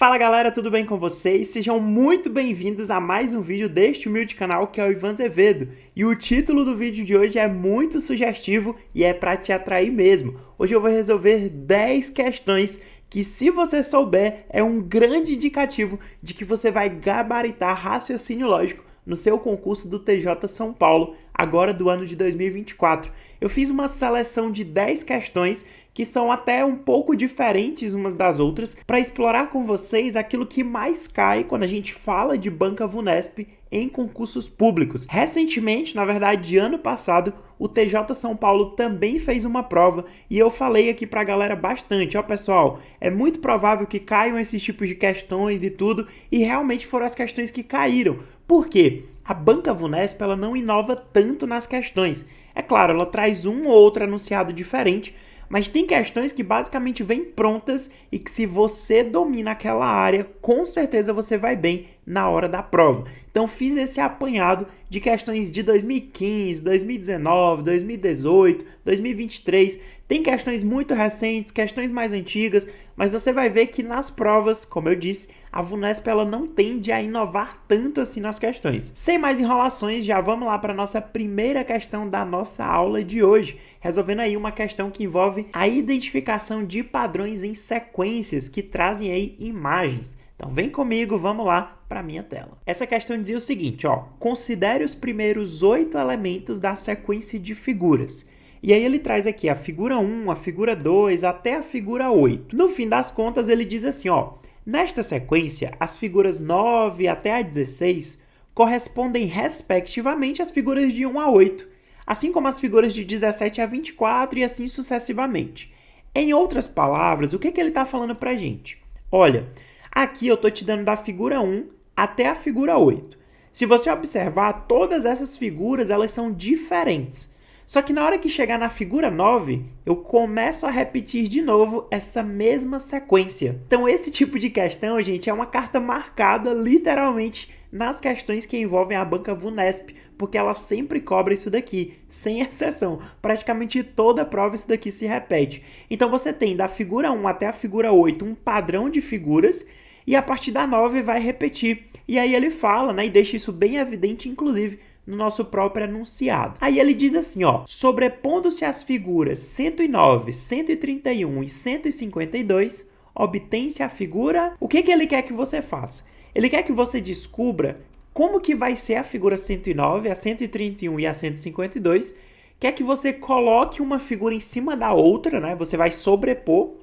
Fala galera, tudo bem com vocês? Sejam muito bem-vindos a mais um vídeo deste humilde canal que é o Ivan Azevedo. E o título do vídeo de hoje é muito sugestivo e é para te atrair mesmo. Hoje eu vou resolver 10 questões que, se você souber, é um grande indicativo de que você vai gabaritar raciocínio lógico no seu concurso do TJ São Paulo, agora do ano de 2024. Eu fiz uma seleção de 10 questões que são até um pouco diferentes umas das outras, para explorar com vocês aquilo que mais cai quando a gente fala de banca VUNESP em concursos públicos. Recentemente, na verdade, ano passado, o TJ São Paulo também fez uma prova e eu falei aqui pra galera bastante, ó pessoal, é muito provável que caiam esses tipos de questões e tudo, e realmente foram as questões que caíram. Por quê? A banca VUNESP ela não inova tanto nas questões. É claro, ela traz um ou outro enunciado diferente, mas tem questões que basicamente vêm prontas e que, se você domina aquela área, com certeza você vai bem na hora da prova. Então fiz esse apanhado de questões de 2015, 2019, 2018, 2023. Tem questões muito recentes, questões mais antigas, mas você vai ver que nas provas, como eu disse, a VUNESP ela não tende a inovar tanto assim nas questões. Sem mais enrolações, já vamos lá para a nossa primeira questão da nossa aula de hoje, resolvendo aí uma questão que envolve a identificação de padrões em sequências que trazem aí imagens. Então vem comigo, vamos lá para a minha tela. Essa questão dizia o seguinte, ó: considere os primeiros 8 elementos da sequência de figuras. E aí ele traz aqui a figura 1, a figura 2, até a figura 8. No fim das contas, ele diz assim, ó: nesta sequência, as figuras 9 até a 16 correspondem respectivamente às figuras de 1 a 8, assim como as figuras de 17 a 24 e assim sucessivamente. Em outras palavras, o que ele está falando para a gente? Olha, aqui eu estou te dando da figura 1 até a figura 8. Se você observar, todas essas figuras elas são diferentes. Só que na hora que chegar na figura 9, eu começo a repetir de novo essa mesma sequência. Então esse tipo de questão, gente, é uma carta marcada literalmente nas questões que envolvem a banca VUNESP, porque ela sempre cobra isso daqui, sem exceção. Praticamente toda prova isso daqui se repete. Então você tem da figura 1 até a figura 8 um padrão de figuras, e a partir da 9 vai repetir. E aí ele fala, né, e deixa isso bem evidente, inclusive, no nosso próprio enunciado. Aí ele diz assim, ó: sobrepondo-se as figuras 109, 131 e 152, obtém-se a figura... O que ele quer que você faça? Ele quer que você descubra como que vai ser a figura 109, a 131 e a 152, quer que você coloque uma figura em cima da outra, né? Você vai sobrepor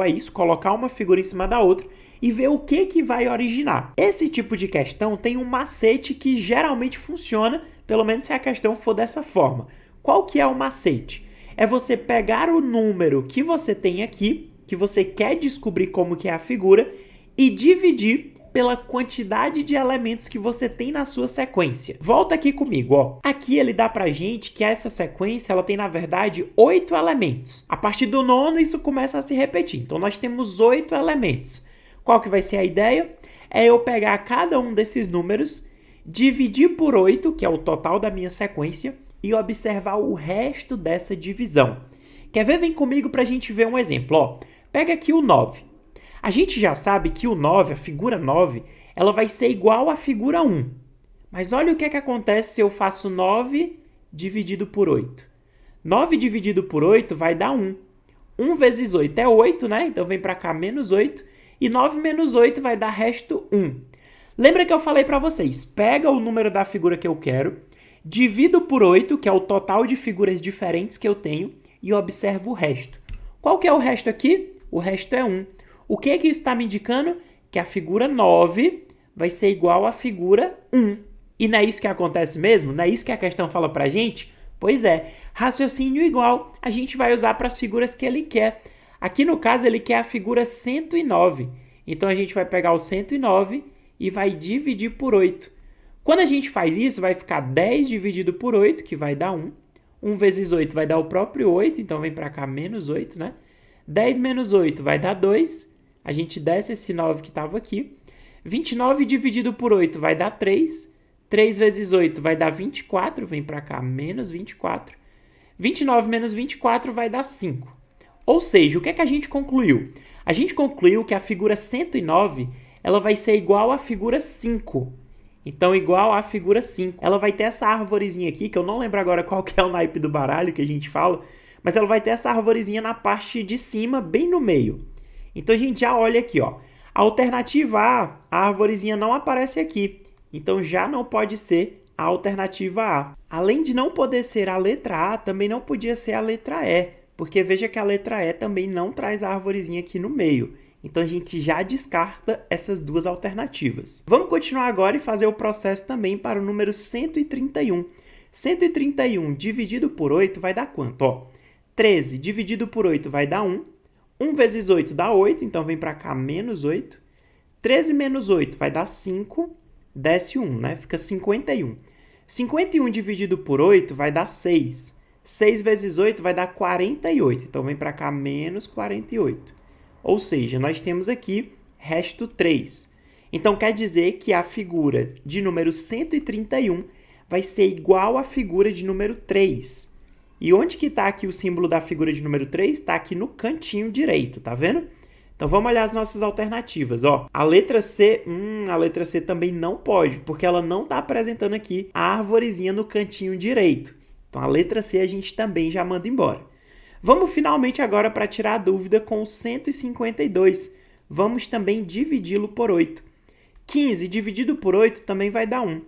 é isso, colocar uma figura em cima da outra e ver o que vai originar. Esse tipo de questão tem um macete que geralmente funciona, pelo menos se a questão for dessa forma. Qual que é o macete? É você pegar o número que você tem aqui, que você quer descobrir como que é a figura, e dividir pela quantidade de elementos que você tem na sua sequência. Volta aqui comigo, ó. Aqui ele dá pra gente que essa sequência, ela tem, na verdade, 8 elementos. A partir do 9º, isso começa a se repetir. Então, nós temos 8 elementos. Qual que vai ser a ideia? É eu pegar cada um desses números, dividir por 8, que é o total da minha sequência, e observar o resto dessa divisão. Quer ver? Vem comigo pra gente ver um exemplo, ó. Pega aqui o 9. A gente já sabe que o 9, a figura 9, ela vai ser igual à figura 1. Mas olha o que acontece se eu faço 9 dividido por 8. 9 dividido por 8 vai dar 1. 1 vezes 8 é 8, né? Então vem para cá menos 8. E 9 menos 8 vai dar resto 1. Lembra que eu falei para vocês, pega o número da figura que eu quero, divido por 8, que é o total de figuras diferentes que eu tenho, e observo o resto. Qual que é o resto aqui? O resto é 1. O que isso está me indicando? Que a figura 9 vai ser igual à figura 1. E não é isso que acontece mesmo? Não é isso que a questão fala pra gente? Pois é, raciocínio igual a gente vai usar para as figuras que ele quer. Aqui no caso ele quer a figura 109. Então a gente vai pegar o 109 e vai dividir por 8. Quando a gente faz isso, vai ficar 10 dividido por 8, que vai dar 1. 1 vezes 8 vai dar o próprio 8, então vem para cá menos 8, né? 10 menos 8 vai dar 2. A gente desce esse 9 que estava aqui. 29 dividido por 8 vai dar 3. 3 vezes 8 vai dar 24. Vem para cá, menos 24. 29 menos 24 vai dar 5. Ou seja, o que a gente concluiu? A gente concluiu que a figura 109 ela vai ser igual à figura 5. Então, igual à figura 5. Ela vai ter essa arvorezinha aqui, que eu não lembro agora qual que é o naipe do baralho que a gente fala, mas ela vai ter essa arvorezinha na parte de cima, bem no meio. Então, a gente já olha aqui, ó. A alternativa a arvorezinha não aparece aqui. Então, já não pode ser a alternativa A. Além de não poder ser a letra A, também não podia ser a letra E, porque veja que a letra E também não traz a arvorezinha aqui no meio. Então, a gente já descarta essas duas alternativas. Vamos continuar agora e fazer o processo também para o número 131. 131 dividido por 8 vai dar quanto? Ó, 13 dividido por 8 vai dar 1. 1 vezes 8 dá 8, então vem para cá menos 8. 13 menos 8 vai dar 5, desce 1, né? Fica 51. 51 dividido por 8 vai dar 6. 6 vezes 8 vai dar 48, então vem para cá menos 48. Ou seja, nós temos aqui resto 3. Então, quer dizer que a figura de número 131 vai ser igual à figura de número 3. E onde que está aqui o símbolo da figura de número 3? Está aqui no cantinho direito, tá vendo? Então, vamos olhar as nossas alternativas. Ó, a letra C também não pode, porque ela não está apresentando aqui a arvorezinha no cantinho direito. Então, a letra C a gente também já manda embora. Vamos finalmente agora para tirar a dúvida com o 152. Vamos também dividi-lo por 8. 15 dividido por 8 também vai dar 1.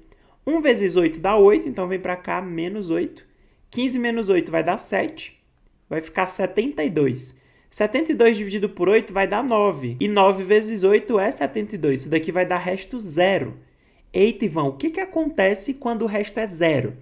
1 vezes 8 dá 8, então vem para cá menos 8. 15 menos 8 vai dar 7. Vai ficar 72. 72 dividido por 8 vai dar 9. E 9 vezes 8 é 72. Isso daqui vai dar resto 0. Eita, Ivan, o que acontece quando o resto é 0?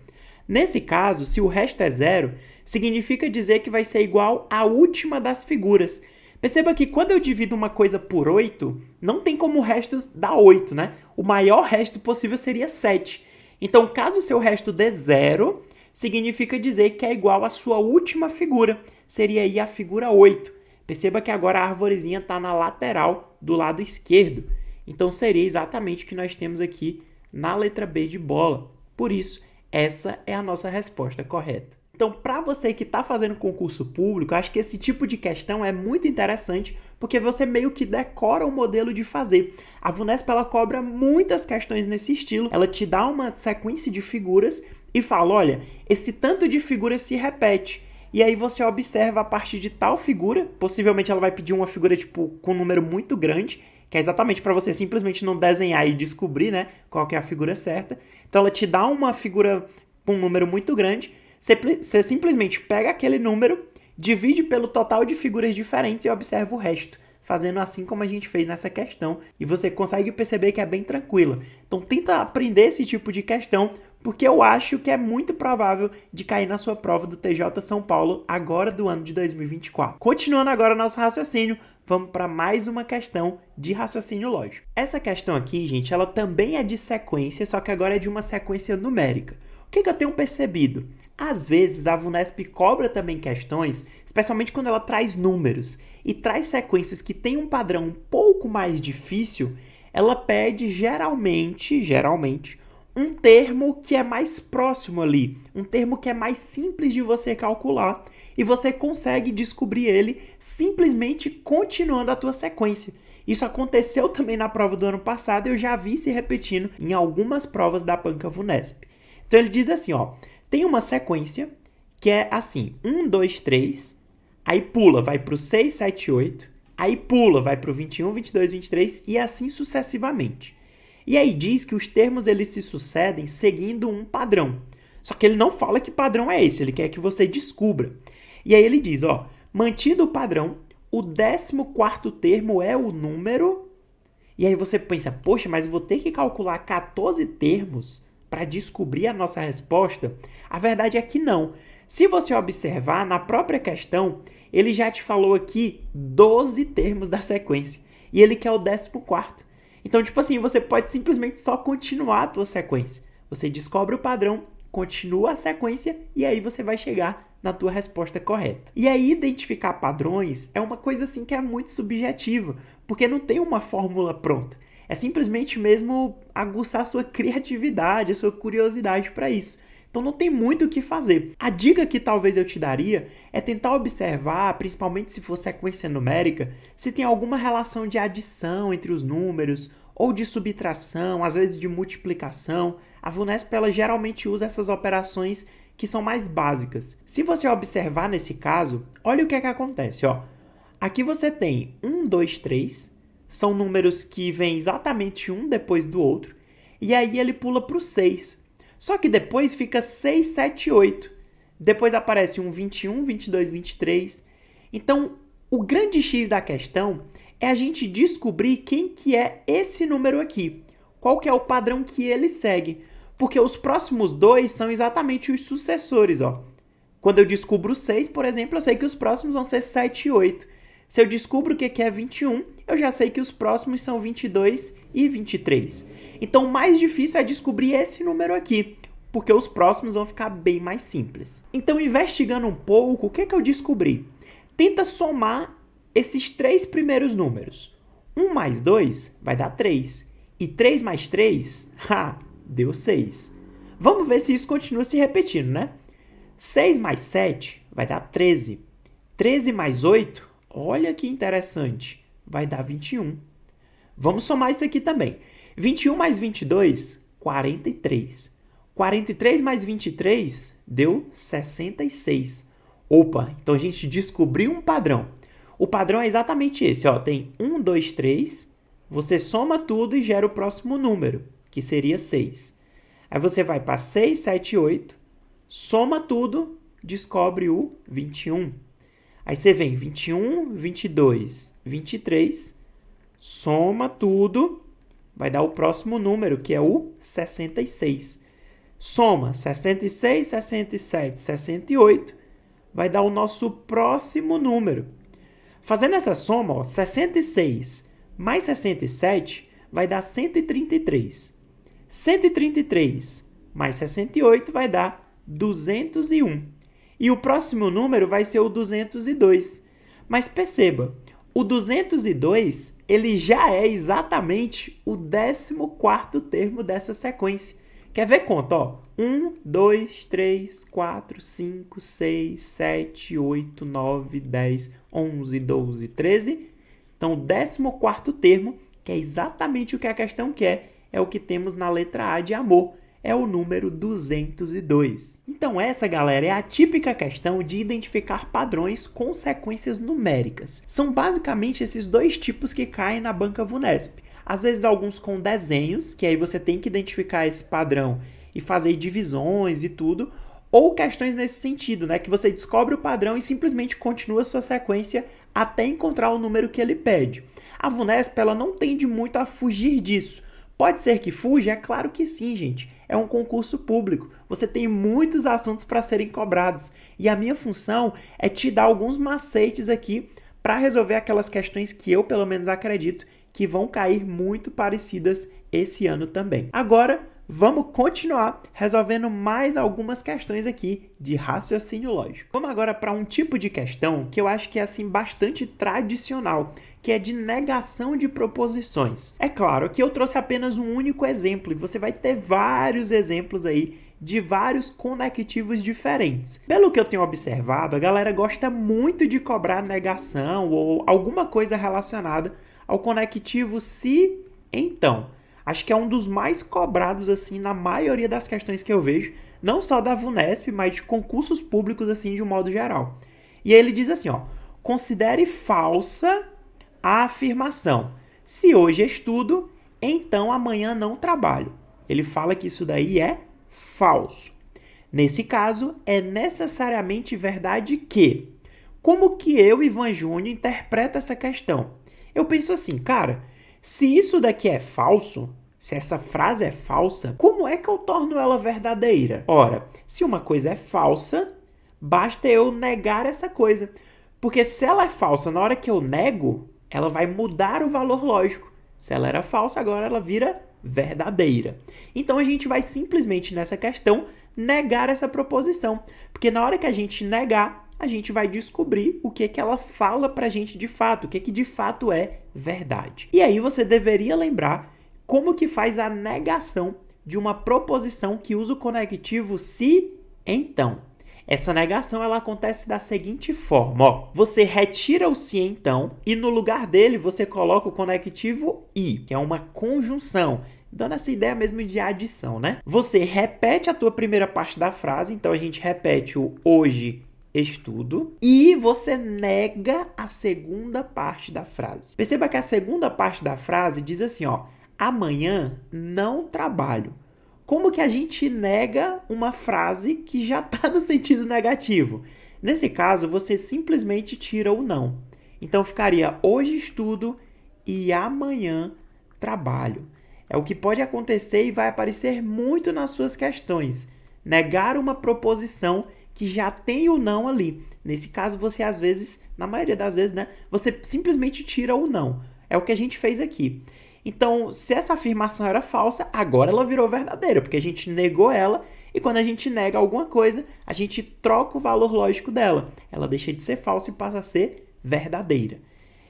Nesse caso, se o resto é 0, significa dizer que vai ser igual à última das figuras. Perceba que quando eu divido uma coisa por 8, não tem como o resto dar 8, né? O maior resto possível seria 7. Então, caso o seu resto dê 0, significa dizer que é igual à sua última figura. Seria aí a figura 8. Perceba que agora a arvorezinha está na lateral do lado esquerdo. Então, seria exatamente o que nós temos aqui na letra B de bola. Por isso, essa é a nossa resposta correta. Então, para você que está fazendo concurso público, acho que esse tipo de questão é muito interessante, porque você meio que decora o modelo de fazer. A VUNESP, ela cobra muitas questões nesse estilo, ela te dá uma sequência de figuras e fala, olha, esse tanto de figuras se repete. E aí você observa a partir de tal figura, possivelmente ela vai pedir uma figura tipo com um número muito grande, que é exatamente para você simplesmente não desenhar e descobrir, né, qual que é a figura certa. Então ela te dá uma figura com um número muito grande, você simplesmente pega aquele número, divide pelo total de figuras diferentes e observa o resto, fazendo assim como a gente fez nessa questão, e você consegue perceber que é bem tranquila. Então tenta aprender esse tipo de questão, porque eu acho que é muito provável de cair na sua prova do TJ São Paulo agora do ano de 2024. Continuando agora o nosso raciocínio, vamos para mais uma questão de raciocínio lógico. Essa questão aqui, gente, ela também é de sequência, só que agora é de uma sequência numérica. O que eu tenho percebido? Às vezes a VUNESP cobra também questões, especialmente quando ela traz números e traz sequências que têm um padrão um pouco mais difícil, ela pede geralmente, um termo que é mais próximo ali, um termo que é mais simples de você calcular e você consegue descobrir ele simplesmente continuando a tua sequência. Isso aconteceu também na prova do ano passado e eu já vi se repetindo em algumas provas da banca VUNESP. Então ele diz assim, ó, tem uma sequência que é assim, 1, 2, 3, aí pula, vai para o 6, 7, 8, aí pula, vai para o 21, 22, 23 e assim sucessivamente. E aí diz que os termos eles se sucedem seguindo um padrão. Só que ele não fala que padrão é esse, ele quer que você descubra. E aí ele diz, ó, mantido o padrão, o 14º termo é o número... E aí você pensa, poxa, mas eu vou ter que calcular 14 termos para descobrir a nossa resposta? A verdade é que não. Se você observar, na própria questão, ele já te falou aqui 12 termos da sequência. E ele quer o 14º. Então, tipo assim, você pode simplesmente só continuar a tua sequência. Você descobre o padrão, continua a sequência e aí você vai chegar na tua resposta correta. E aí, identificar padrões é uma coisa assim que é muito subjetiva, porque não tem uma fórmula pronta. É simplesmente mesmo aguçar a sua criatividade, a sua curiosidade para isso. Então não tem muito o que fazer. A dica que talvez eu te daria é tentar observar, principalmente se for sequência numérica, se tem alguma relação de adição entre os números, ou de subtração, às vezes de multiplicação. A VUNESP ela geralmente usa essas operações que são mais básicas. Se você observar nesse caso, olha o que é que acontece. Ó. Aqui você tem 1, 2, 3, são números que vêm exatamente um depois do outro, e aí ele pula para o 6. Só que depois fica 6, 7, 8. Depois aparece um 21, 22, 23. Então, o grande X da questão é a gente descobrir quem que é esse número aqui. Qual que é o padrão que ele segue. Porque os próximos dois são exatamente os sucessores. Ó. Quando eu descubro 6, por exemplo, eu sei que os próximos vão ser 7 e 8. Se eu descubro o que é 21, eu já sei que os próximos são 22 e 23. Então, o mais difícil é descobrir esse número aqui, porque os próximos vão ficar bem mais simples. Então, investigando um pouco, o que eu descobri? Tenta somar esses 3 primeiros números. 1 mais 2 vai dar 3. E 3 mais 3, deu 6. Vamos ver se isso continua se repetindo, né? 6 mais 7 vai dar 13. 13 mais 8, olha que interessante, vai dar 21. Vamos somar isso aqui também. 21 mais 22, 43. 43 mais 23 deu 66. Opa, então a gente descobriu um padrão. O padrão é exatamente esse, ó. Tem 1, 2, 3, você soma tudo e gera o próximo número, que seria 6. Aí você vai para 6, 7, 8, soma tudo, descobre o 21. Aí você vem 21, 22, 23, soma tudo, vai dar o próximo número, que é o 66. Soma 66, 67, 68, vai dar o nosso próximo número. Fazendo essa soma, ó, 66 mais 67 vai dar 133. 133 mais 68 vai dar 201. E o próximo número vai ser o 202. Mas perceba, o 202 ele já é exatamente o 14º termo dessa sequência. Quer ver conta? Ó? 1, 2, 3, 4, 5, 6, 7, 8, 9, 10, 11, 12, 13. Então, o 14º termo, que é exatamente o que a questão quer, é o que temos na letra A de amor. É o número 202. Então essa, galera, é a típica questão de identificar padrões com sequências numéricas. São basicamente esses dois tipos que caem na banca VUNESP. Às vezes alguns com desenhos, que aí você tem que identificar esse padrão e fazer divisões e tudo, ou questões nesse sentido, né, que você descobre o padrão e simplesmente continua a sua sequência até encontrar o número que ele pede. A VUNESP ela não tende muito a fugir disso. Pode ser que fuja? É claro que sim, gente. É um concurso público. Você tem muitos assuntos para serem cobrados. E a minha função é te dar alguns macetes aqui para resolver aquelas questões que eu, pelo menos, acredito que vão cair muito parecidas esse ano também. Agora, vamos continuar resolvendo mais algumas questões aqui de raciocínio lógico. Vamos agora para um tipo de questão que eu acho que é assim bastante tradicional, que é de negação de proposições. É claro que eu trouxe apenas um único exemplo e você vai ter vários exemplos aí de vários conectivos diferentes. Pelo que eu tenho observado, a galera gosta muito de cobrar negação ou alguma coisa relacionada ao conectivo se, então. Acho que é um dos mais cobrados assim na maioria das questões que eu vejo, não só da VUNESP, mas de concursos públicos assim de um modo geral. E aí ele diz assim, ó: considere falsa a afirmação: se hoje estudo, então amanhã não trabalho. Ele fala que isso daí é falso. Nesse caso, é necessariamente verdade que. Como que eu, Ivan Júnior, interpreto essa questão? Eu penso assim, cara, se isso daqui é falso, se essa frase é falsa, como é que eu torno ela verdadeira? Ora, se uma coisa é falsa, basta eu negar essa coisa. Porque se ela é falsa na hora que eu nego, ela vai mudar o valor lógico. Se ela era falsa, agora ela vira verdadeira. Então a gente vai simplesmente nessa questão negar essa proposição. Porque na hora que a gente negar, a gente vai descobrir o que ela fala pra gente de fato, o que de fato é verdade. E aí você deveria lembrar como que faz a negação de uma proposição que usa o conectivo se, então. Essa negação ela acontece da seguinte forma, ó. Você retira o se então e no lugar dele você coloca o conectivo e, que é uma conjunção, dando essa ideia mesmo de adição, né? Você repete a tua primeira parte da frase, então a gente repete o hoje estudo e você nega a segunda parte da frase. Perceba que a segunda parte da frase diz assim, ó, amanhã não trabalho. Como que a gente nega uma frase que já está no sentido negativo? Nesse caso, você simplesmente tira o não. Então, ficaria hoje estudo e amanhã trabalho. É o que pode acontecer e vai aparecer muito nas suas questões. Negar uma proposição que já tem o não ali. Nesse caso, você às vezes, na maioria das vezes, né, você simplesmente tira o não. É o que a gente fez aqui. Então, se essa afirmação era falsa, agora ela virou verdadeira, porque a gente negou ela e quando a gente nega alguma coisa, a gente troca o valor lógico dela. Ela deixa de ser falsa e passa a ser verdadeira.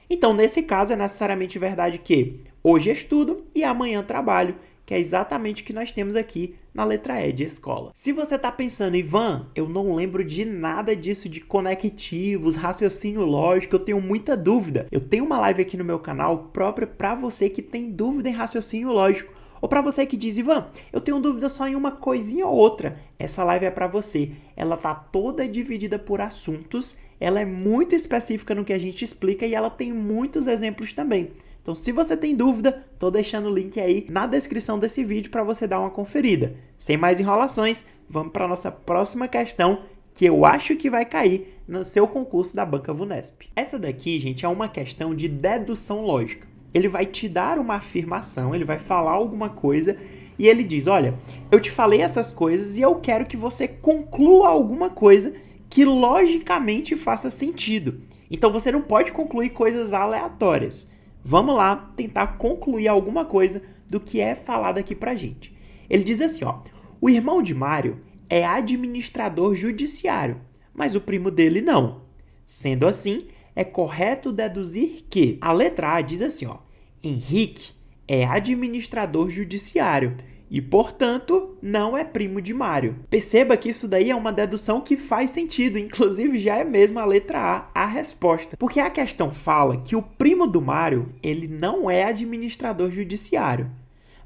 Então, nesse caso, é necessariamente verdade que hoje estudo e amanhã trabalho, que é exatamente o que nós temos aqui na letra E de escola. Se você está pensando, Ivan, eu não lembro de nada disso de conectivos, raciocínio lógico, eu tenho muita dúvida. Eu tenho uma live aqui no meu canal própria para você que tem dúvida em raciocínio lógico. Ou para você que diz, Ivan, eu tenho dúvida só em uma coisinha ou outra. Essa live é para você. Ela tá toda dividida por assuntos, ela é muito específica no que a gente explica e ela tem muitos exemplos também. Então, se você tem dúvida, estou deixando o link aí na descrição desse vídeo para você dar uma conferida. Sem mais enrolações, vamos para a nossa próxima questão, que eu acho que vai cair no seu concurso da Banca Vunesp. Essa daqui, gente, é uma questão de dedução lógica. Ele vai te dar uma afirmação, ele vai falar alguma coisa e ele diz, olha, eu te falei essas coisas e eu quero que você conclua alguma coisa que logicamente faça sentido. Então, você não pode concluir coisas aleatórias. Vamos lá tentar concluir alguma coisa do que é falado aqui pra gente. Ele diz assim, ó, o irmão de Mário é administrador judiciário, mas o primo dele não. Sendo assim, é correto deduzir que a letra A diz assim, ó, Henrique é administrador judiciário e, portanto, não é primo de Mário. Perceba que isso daí é uma dedução que faz sentido, inclusive já é mesmo a letra A resposta. Porque a questão fala que o primo do Mário, ele não é administrador judiciário.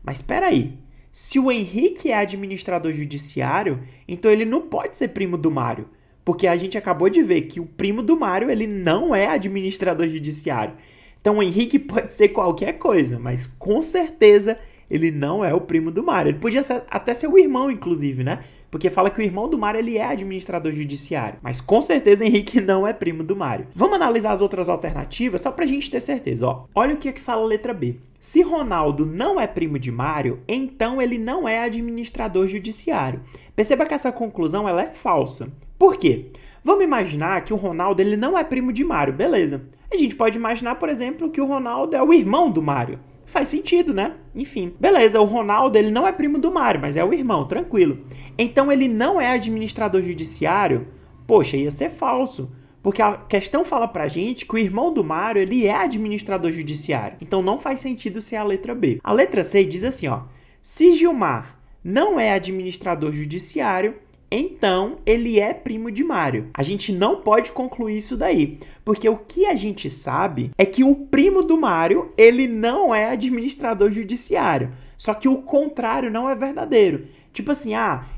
Mas espera aí, se o Henrique é administrador judiciário, então ele não pode ser primo do Mário. Porque a gente acabou de ver que o primo do Mário, ele não é administrador judiciário. Então o Henrique pode ser qualquer coisa, mas com certeza ele não é o primo do Mário. Ele podia até ser o irmão, inclusive, né? Porque fala que o irmão do Mário ele é administrador judiciário. Mas com certeza Henrique não é primo do Mário. Vamos analisar as outras alternativas só pra gente ter certeza. Ó, olha o que fala a letra B. Se Ronaldo não é primo de Mário, então ele não é administrador judiciário. Perceba que essa conclusão ela é falsa. Por quê? Vamos imaginar que o Ronaldo ele não é primo de Mário, beleza. A gente pode imaginar, por exemplo, que o Ronaldo é o irmão do Mário. Faz sentido, né? Enfim. Beleza, o Ronaldo ele não é primo do Mário, mas é o irmão, tranquilo. Então ele não é administrador judiciário? Poxa, ia ser falso. Porque a questão fala pra gente que o irmão do Mário ele é administrador judiciário. Então não faz sentido ser a letra B. A letra C diz assim, ó. Se Gilmar não é administrador judiciário, então ele é primo de Mário. A gente não pode concluir isso daí, porque o que a gente sabe é que o primo do Mário, ele não é administrador judiciário. Só que o contrário não é verdadeiro. Tipo assim,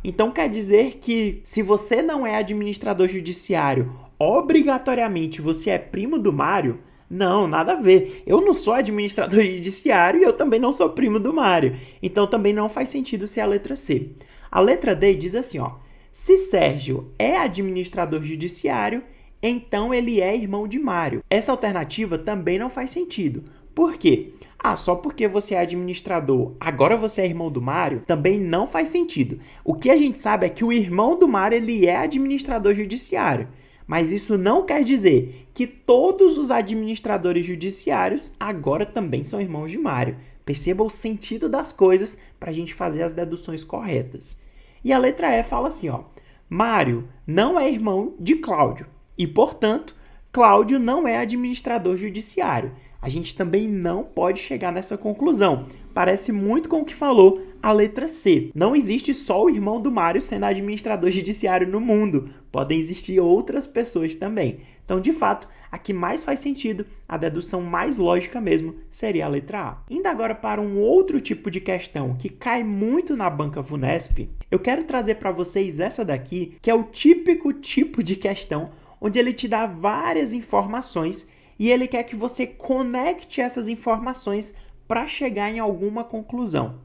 então quer dizer que se você não é administrador judiciário, obrigatoriamente você é primo do Mário? Não, nada a ver. Eu não sou administrador judiciário e eu também não sou primo do Mário. Então também não faz sentido ser a letra C. A letra D diz assim, ó. Se Sérgio é administrador judiciário, então ele é irmão de Mário. Essa alternativa também não faz sentido. Por quê? Só porque você é administrador, agora você é irmão do Mário, também não faz sentido. O que a gente sabe é que o irmão do Mário ele é administrador judiciário. Mas isso não quer dizer que todos os administradores judiciários agora também são irmãos de Mário. Perceba o sentido das coisas para a gente fazer as deduções corretas. E a letra E fala assim, ó, Mário não é irmão de Cláudio e, portanto, Cláudio não é administrador judiciário. A gente também não pode chegar nessa conclusão, parece muito com o que falou a letra C. Não existe só o irmão do Mário sendo administrador judiciário no mundo. Podem existir outras pessoas também. Então, de fato, a que mais faz sentido, a dedução mais lógica mesmo, seria a letra A. Indo agora para um outro tipo de questão que cai muito na banca VUNESP, eu quero trazer para vocês essa daqui, que é o típico tipo de questão onde ele te dá várias informações e ele quer que você conecte essas informações para chegar em alguma conclusão.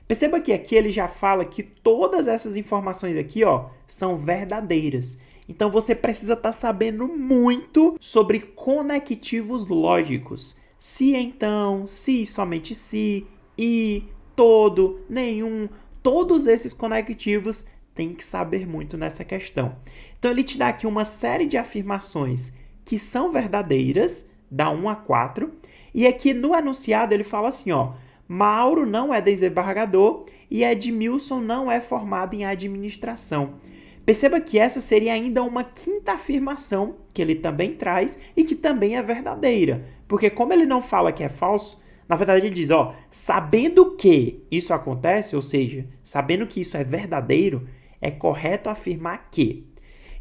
Perceba que aqui ele já fala que todas essas informações aqui, ó, são verdadeiras. Então, você precisa estar sabendo muito sobre conectivos lógicos. Se, então, se, somente se, e, todo, nenhum. Todos esses conectivos tem que saber muito nessa questão. Então, ele te dá aqui uma série de afirmações que são verdadeiras, da 1 a 4. E aqui no enunciado ele fala assim, ó, Mauro não é desembargador e Edmilson não é formado em administração. Perceba que essa seria ainda uma quinta afirmação que ele também traz e que também é verdadeira. Porque como ele não fala que é falso, na verdade ele diz, ó, sabendo que isso acontece, ou seja, sabendo que isso é verdadeiro, é correto afirmar que.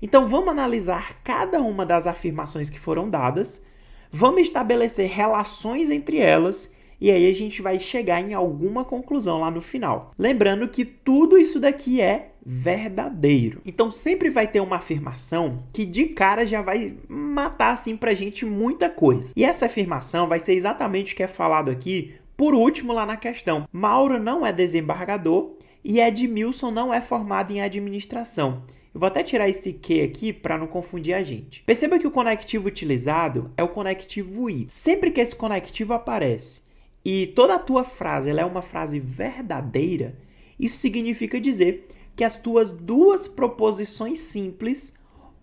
Então vamos analisar cada uma das afirmações que foram dadas, vamos estabelecer relações entre elas e aí a gente vai chegar em alguma conclusão lá no final. Lembrando que tudo isso daqui é verdadeiro. Então sempre vai ter uma afirmação que de cara já vai matar assim pra gente muita coisa. E essa afirmação vai ser exatamente o que é falado aqui por último lá na questão. Mauro não é desembargador e Edmilson não é formado em administração. Eu vou até tirar esse que aqui para não confundir a gente. Perceba que o conectivo utilizado é o conectivo i. Sempre que esse conectivo aparece e toda a tua frase ela é uma frase verdadeira, isso significa dizer que as tuas duas proposições simples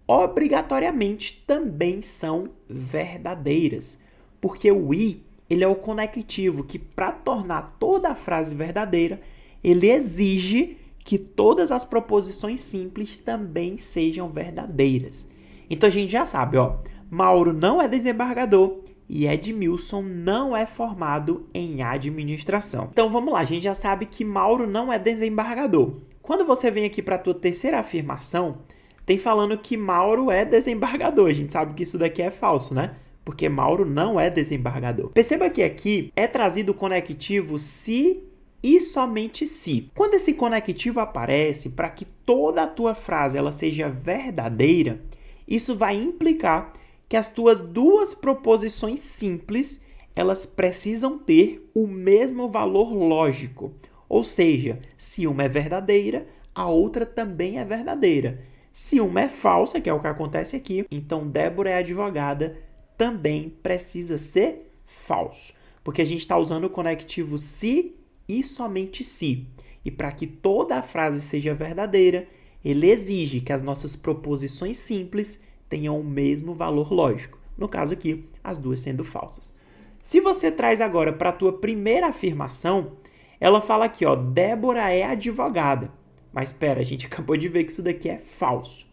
obrigatoriamente também são verdadeiras. Porque o i ele é o conectivo que, para tornar toda a frase verdadeira, ele exige que todas as proposições simples também sejam verdadeiras. Então a gente já sabe, ó, Mauro não é desembargador e Edmilson não é formado em administração. Então vamos lá, a gente já sabe que Mauro não é desembargador. Quando você vem aqui para a tua terceira afirmação, tem falando que Mauro é desembargador. A gente sabe que isso daqui é falso, né? Porque Mauro não é desembargador. Perceba que aqui é trazido o conectivo se e somente se. Quando esse conectivo aparece para que toda a tua frase ela seja verdadeira, isso vai implicar que as tuas duas proposições simples elas precisam ter o mesmo valor lógico. Ou seja, se uma é verdadeira, a outra também é verdadeira. Se uma é falsa, que é o que acontece aqui, então Débora é advogada, também precisa ser falso. Porque a gente está usando o conectivo se e somente se. E para que toda a frase seja verdadeira, ele exige que as nossas proposições simples tenham o mesmo valor lógico. No caso aqui, as duas sendo falsas. Se você traz agora para a tua primeira afirmação, ela fala aqui, ó, Débora é advogada. Mas espera, a gente acabou de ver que isso daqui é falso.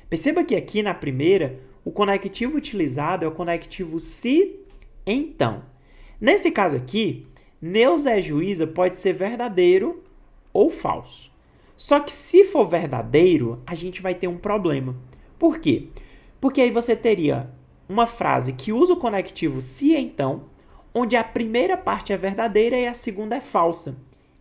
Perceba que aqui na primeira, o conectivo utilizado é o conectivo se, então. Nesse caso aqui, Neuza é juíza pode ser verdadeiro ou falso. Só que se for verdadeiro, a gente vai ter um problema. Por quê? Porque aí você teria uma frase que usa o conectivo se, então, onde a primeira parte é verdadeira e a segunda é falsa,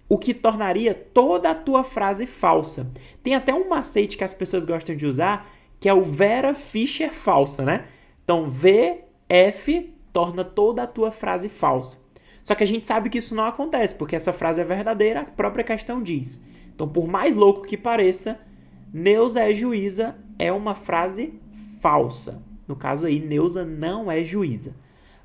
o que tornaria toda a tua frase falsa. Tem até um macete que as pessoas gostam de usar, que é o Vera Fischer falsa, né? Então, VF torna toda a tua frase falsa. Só que a gente sabe que isso não acontece, porque essa frase é verdadeira, a própria questão diz. Então, por mais louco que pareça, Neuza é juíza é uma frase falsa. No caso aí, Neuza não é juíza.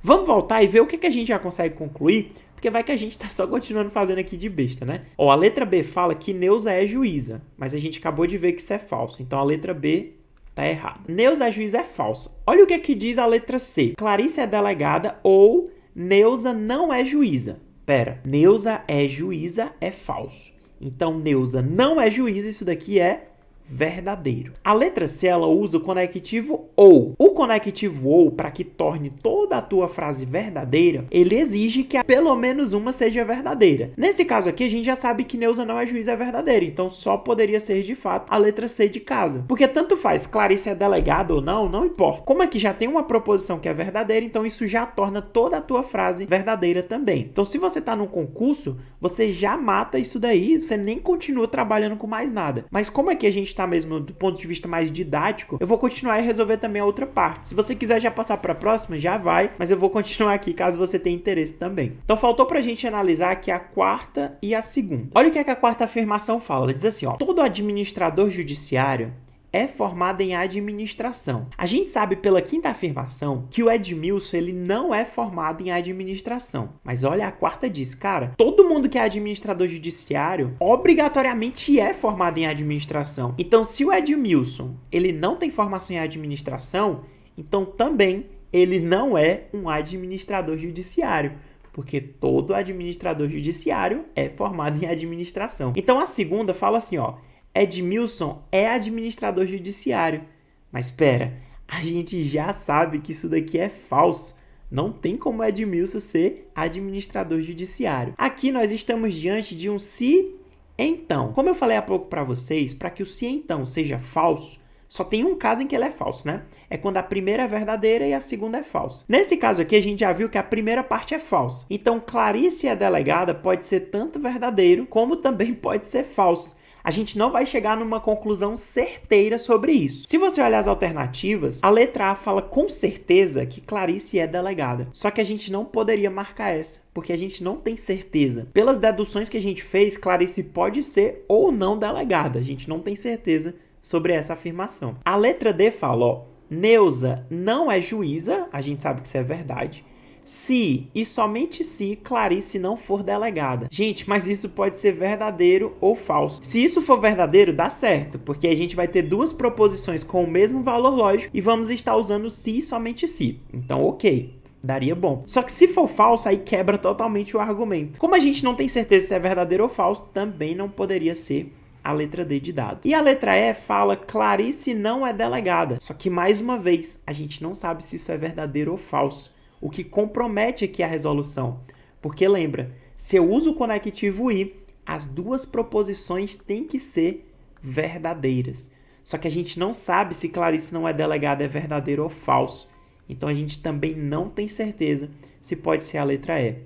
Vamos voltar e ver o que a gente já consegue concluir, porque vai que a gente está só continuando fazendo aqui de besta, né? Ó, a letra B fala que Neuza é juíza, mas a gente acabou de ver que isso é falso. Então, a letra B tá errada. Neuza é juíza é falsa. Olha o que diz a letra C. Clarice é delegada ou Neuza não é juíza. Pera, Neuza é juíza é falso. Então, Neuza não é juíza, isso daqui é verdadeiro. A letra C, ela usa o conectivo ou. O conectivo ou, para que torne toda a tua frase verdadeira, ele exige que pelo menos uma seja verdadeira. Nesse caso aqui, a gente já sabe que Neuza não é juíza, é verdadeira, então só poderia ser de fato a letra C de casa. Porque tanto faz, Clarice é delegada ou não, não importa. Como aqui já tem uma proposição que é verdadeira, então isso já torna toda a tua frase verdadeira também. Então se você está num concurso, você já mata isso daí, você nem continua trabalhando com mais nada. Mas como aqui a gente está mesmo do ponto de vista mais didático, eu vou continuar e resolver também a outra parte. Se você quiser já passar para a próxima, já vai, mas eu vou continuar aqui caso você tenha interesse também. Então faltou para a gente analisar aqui a quarta e a segunda. Olha o que é que a quarta afirmação fala. Ela diz assim, ó, todo administrador judiciário é formado em administração. A gente sabe pela quinta afirmação que o Edmilson ele não é formado em administração. Mas olha, a quarta diz, cara, todo mundo que é administrador judiciário obrigatoriamente é formado em administração. Então, se o Edmilson ele não tem formação em administração, então também ele não é um administrador judiciário. Porque todo administrador judiciário é formado em administração. Então, a segunda fala assim, ó, Edmilson é administrador judiciário. Mas espera, a gente já sabe que isso daqui é falso. Não tem como Edmilson ser administrador judiciário. Aqui nós estamos diante de um se então. Como eu falei há pouco para vocês, para que o se então seja falso, só tem um caso em que ele é falso, né? É quando a primeira é verdadeira e a segunda é falsa. Nesse caso aqui, a gente já viu que a primeira parte é falsa. Então, Clarice é delegada pode ser tanto verdadeiro, como também pode ser falso. A gente não vai chegar numa conclusão certeira sobre isso. Se você olhar as alternativas, a letra A fala com certeza que Clarice é delegada. Só que a gente não poderia marcar essa, porque a gente não tem certeza. Pelas deduções que a gente fez, Clarice pode ser ou não delegada. A gente não tem certeza sobre essa afirmação. A letra D fala, ó, Neuza não é juíza, a gente sabe que isso é verdade, se e somente se Clarice não for delegada. Gente, mas isso pode ser verdadeiro ou falso. Se isso for verdadeiro, dá certo, porque a gente vai ter duas proposições com o mesmo valor lógico e vamos estar usando se e somente se. Então, ok. Daria bom. Só que se for falso, aí quebra totalmente o argumento. Como a gente não tem certeza se é verdadeiro ou falso, também não poderia ser a letra D de dado. E a letra E fala Clarice não é delegada. Só que, mais uma vez, a gente não sabe se isso é verdadeiro ou falso. O que compromete aqui a resolução. Porque lembra, se eu uso o conectivo e, as duas proposições têm que ser verdadeiras. Só que a gente não sabe se Clarice não é delegada é verdadeiro ou falso. Então a gente também não tem certeza se pode ser a letra E.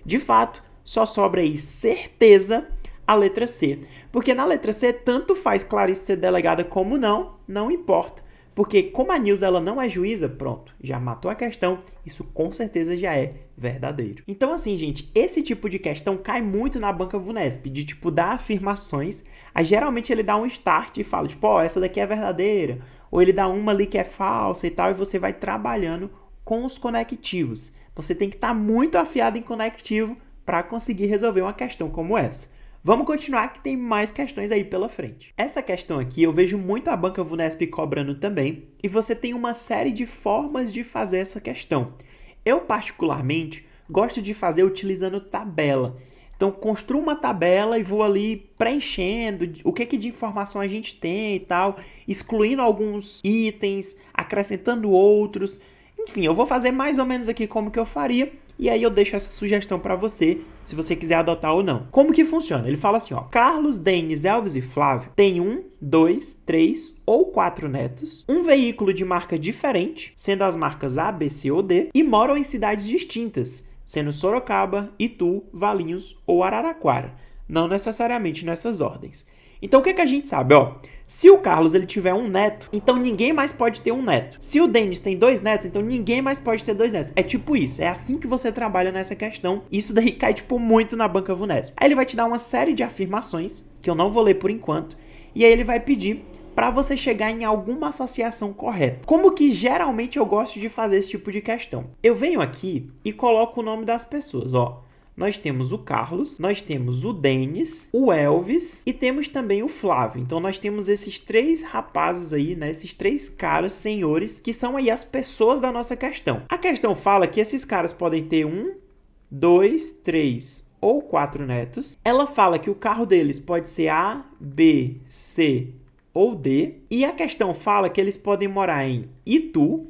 De fato, só sobra aí certeza a letra C. Porque na letra C, tanto faz Clarice ser delegada como não importa. Porque como a Neuza ela não é juíza, pronto, já matou a questão, isso com certeza já é verdadeiro. Então assim, gente, esse tipo de questão cai muito na banca VUNESP, de tipo dar afirmações, aí geralmente ele dá um start e fala, tipo, ó, essa daqui é verdadeira, ou ele dá uma ali que é falsa e tal, e você vai trabalhando com os conectivos. Então você tem que estar muito afiado em conectivo para conseguir resolver uma questão como essa. Vamos continuar que tem mais questões aí pela frente. Essa questão aqui eu vejo muito a banca VUNESP cobrando também, e você tem uma série de formas de fazer essa questão. Eu, particularmente, gosto de fazer utilizando tabela. Então, construo uma tabela e vou ali preenchendo o que de informação a gente tem e tal, excluindo alguns itens, acrescentando outros. Enfim, eu vou fazer mais ou menos aqui como que eu faria, e aí eu deixo essa sugestão para você, se você quiser adotar ou não. Como que funciona? Ele fala assim, ó, Carlos, Denis, Elvis e Flávio têm 1, 2, 3 ou 4 netos, um veículo de marca diferente, sendo as marcas A, B, C ou D, e moram em cidades distintas, sendo Sorocaba, Itu, Valinhos ou Araraquara, não necessariamente nessas ordens. Então, o que a gente sabe? Ó, se o Carlos ele tiver um neto, então ninguém mais pode ter um neto. Se o Denis tem 2 netos, então ninguém mais pode ter 2 netos. É tipo isso, é assim que você trabalha nessa questão. Isso daí cai tipo muito na banca VUNESP. Aí ele vai te dar uma série de afirmações, que eu não vou ler por enquanto, e aí ele vai pedir para você chegar em alguma associação correta. Como que geralmente eu gosto de fazer esse tipo de questão? Eu venho aqui e coloco o nome das pessoas, ó. Nós temos o Carlos, nós temos o Denis, o Elvis e temos também o Flávio. Então nós temos esses 3 rapazes aí, né? Esses 3 caras, senhores, que são aí as pessoas da nossa questão. A questão fala que esses caras podem ter 1, 2, 3 ou 4 netos. Ela fala que o carro deles pode ser A, B, C ou D. E a questão fala que eles podem morar em Itu,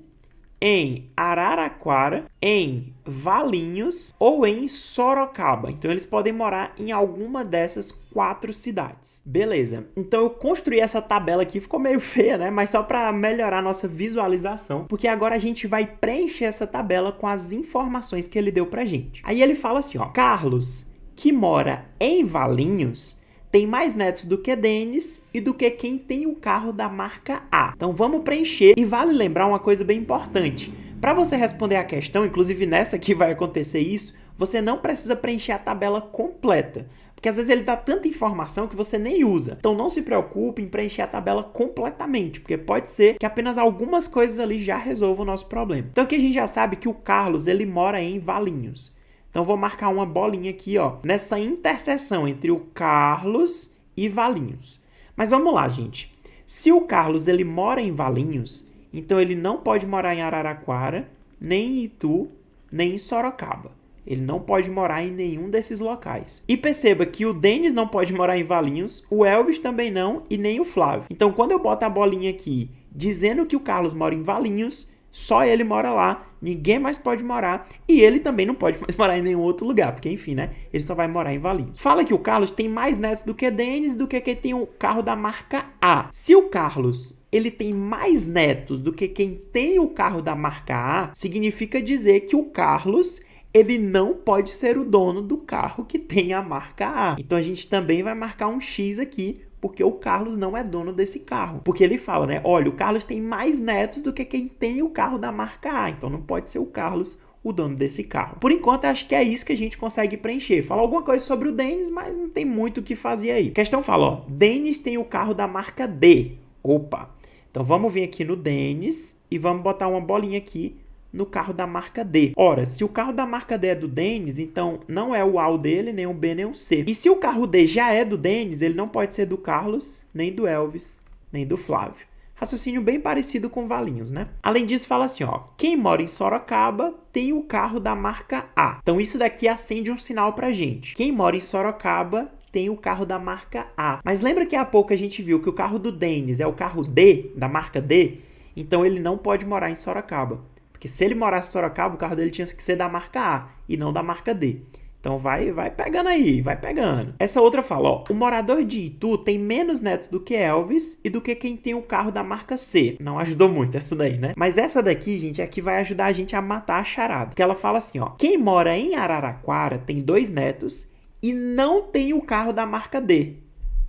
em Araraquara, em Valinhos ou em Sorocaba. Então, eles podem morar em alguma dessas 4 cidades. Beleza. Então, eu construí essa tabela aqui. Ficou meio feia, né? Mas só para melhorar a nossa visualização. Porque agora a gente vai preencher essa tabela com as informações que ele deu pra gente. Aí ele fala assim, ó. Carlos, que mora em Valinhos, tem mais netos do que Denis e do que quem tem o carro da marca A. Então vamos preencher. E vale lembrar uma coisa bem importante. Para você responder a questão, inclusive nessa aqui vai acontecer isso, você não precisa preencher a tabela completa. Porque às vezes ele dá tanta informação que você nem usa. Então não se preocupe em preencher a tabela completamente, porque pode ser que apenas algumas coisas ali já resolvam o nosso problema. Então aqui a gente já sabe que o Carlos, ele mora em Valinhos. Então, vou marcar uma bolinha aqui, ó, nessa interseção entre o Carlos e Valinhos. Mas vamos lá, gente. Se o Carlos ele mora em Valinhos, então ele não pode morar em Araraquara, nem em Itu, nem em Sorocaba. Ele não pode morar em nenhum desses locais. E perceba que o Denis não pode morar em Valinhos, o Elvis também não e nem o Flávio. Então, quando eu boto a bolinha aqui dizendo que o Carlos mora em Valinhos, só ele mora lá, ninguém mais pode morar, e ele também não pode mais morar em nenhum outro lugar, porque enfim, né, ele só vai morar em Valinhos. Fala que o Carlos tem mais netos do que Denis, do que quem tem o carro da marca A. Se o Carlos, ele tem mais netos do que quem tem o carro da marca A, significa dizer que o Carlos, ele não pode ser o dono do carro que tem a marca A. Então a gente também vai marcar um X aqui, porque o Carlos não é dono desse carro. Porque ele fala, né? Olha, o Carlos tem mais netos do que quem tem o carro da marca A. Então não pode ser o Carlos o dono desse carro. Por enquanto, acho que é isso que a gente consegue preencher. Fala alguma coisa sobre o Denis, mas não tem muito o que fazer aí. A questão fala, ó, Denis tem o carro da marca D. Opa! Então vamos vir aqui no Denis e vamos botar uma bolinha aqui no carro da marca D. Ora, se o carro da marca D é do Denis, então não é o A o dele, nem o B, nem o C. E se o carro D já é do Denis, ele não pode ser do Carlos, nem do Elvis, nem do Flávio. Raciocínio bem parecido com Valinhos, né? Além disso, fala assim, ó, quem mora em Sorocaba tem o carro da marca A. Então isso daqui acende um sinal pra gente. Quem mora em Sorocaba tem o carro da marca A. Mas lembra que há pouco a gente viu que o carro do Denis é o carro D, da marca D? Então ele não pode morar em Sorocaba. Porque se ele morasse em Sorocaba, o carro dele tinha que ser da marca A e não da marca D. Então vai pegando aí, vai pegando. Essa outra fala, ó, o morador de Itu tem menos netos do que Elvis e do que quem tem o carro da marca C. Não ajudou muito essa daí, né? Mas essa daqui, gente, é que vai ajudar a gente a matar a charada. Porque ela fala assim, ó, quem mora em Araraquara tem 2 netos e não tem o carro da marca D.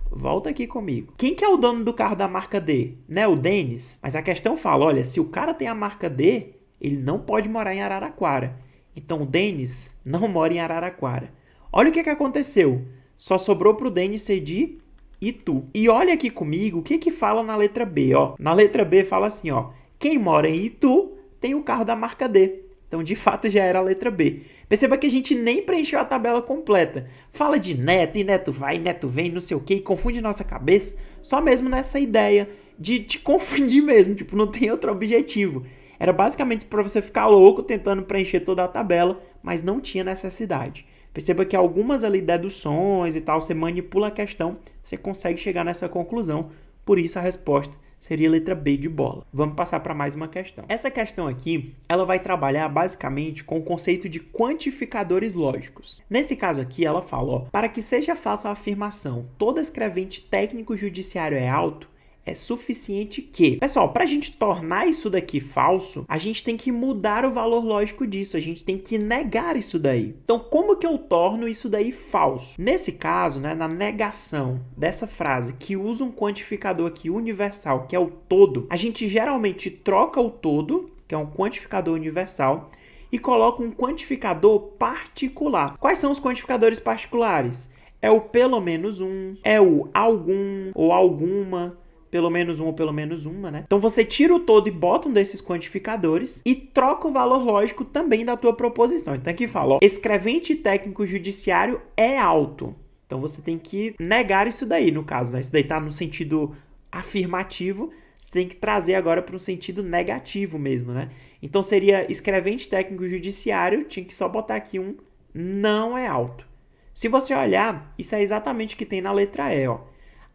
Volta aqui comigo. Quem que é o dono do carro da marca D? Né, o Denis? Mas a questão fala, olha, se o cara tem a marca D, ele não pode morar em Araraquara. Então, o Denis não mora em Araraquara. Olha o que aconteceu. Só sobrou para o Denis ser de Itu. E olha aqui comigo o que fala na letra B. Ó. Na letra B fala assim, ó, quem mora em Itu tem o carro da marca D. Então, de fato, já era a letra B. Perceba que a gente nem preencheu a tabela completa. Fala de neto, e neto vai, neto vem, não sei o que, e confunde nossa cabeça. Só mesmo nessa ideia de te confundir mesmo. Tipo, não tem outro objetivo. Era basicamente para você ficar louco tentando preencher toda a tabela, mas não tinha necessidade. Perceba que algumas ali deduções e tal, você manipula a questão, você consegue chegar nessa conclusão. Por isso a resposta seria a letra B de bola. Vamos passar para mais uma questão. Essa questão aqui, ela vai trabalhar basicamente com o conceito de quantificadores lógicos. Nesse caso aqui, ela fala, ó, para que seja falsa a afirmação, todo escrevente técnico judiciário é alto, é suficiente que... Pessoal, para a gente tornar isso daqui falso, a gente tem que mudar o valor lógico disso, a gente tem que negar isso daí. Então, como que eu torno isso daí falso? Nesse caso, né, na negação dessa frase que usa um quantificador aqui universal, que é o todo, a gente geralmente troca o todo, que é um quantificador universal, e coloca um quantificador particular. Quais são os quantificadores particulares? É o pelo menos um, é o algum ou alguma, pelo menos um ou pelo menos uma, né? Então você tira o todo e bota um desses quantificadores e troca o valor lógico também da tua proposição. Então aqui fala, ó, escrevente técnico judiciário é alto. Então você tem que negar isso daí, no caso, né? Isso daí tá no sentido afirmativo, você tem que trazer agora para um sentido negativo mesmo, né? Então seria escrevente técnico judiciário, tinha que só botar aqui um não é alto. Se você olhar, isso é exatamente o que tem na letra E, ó.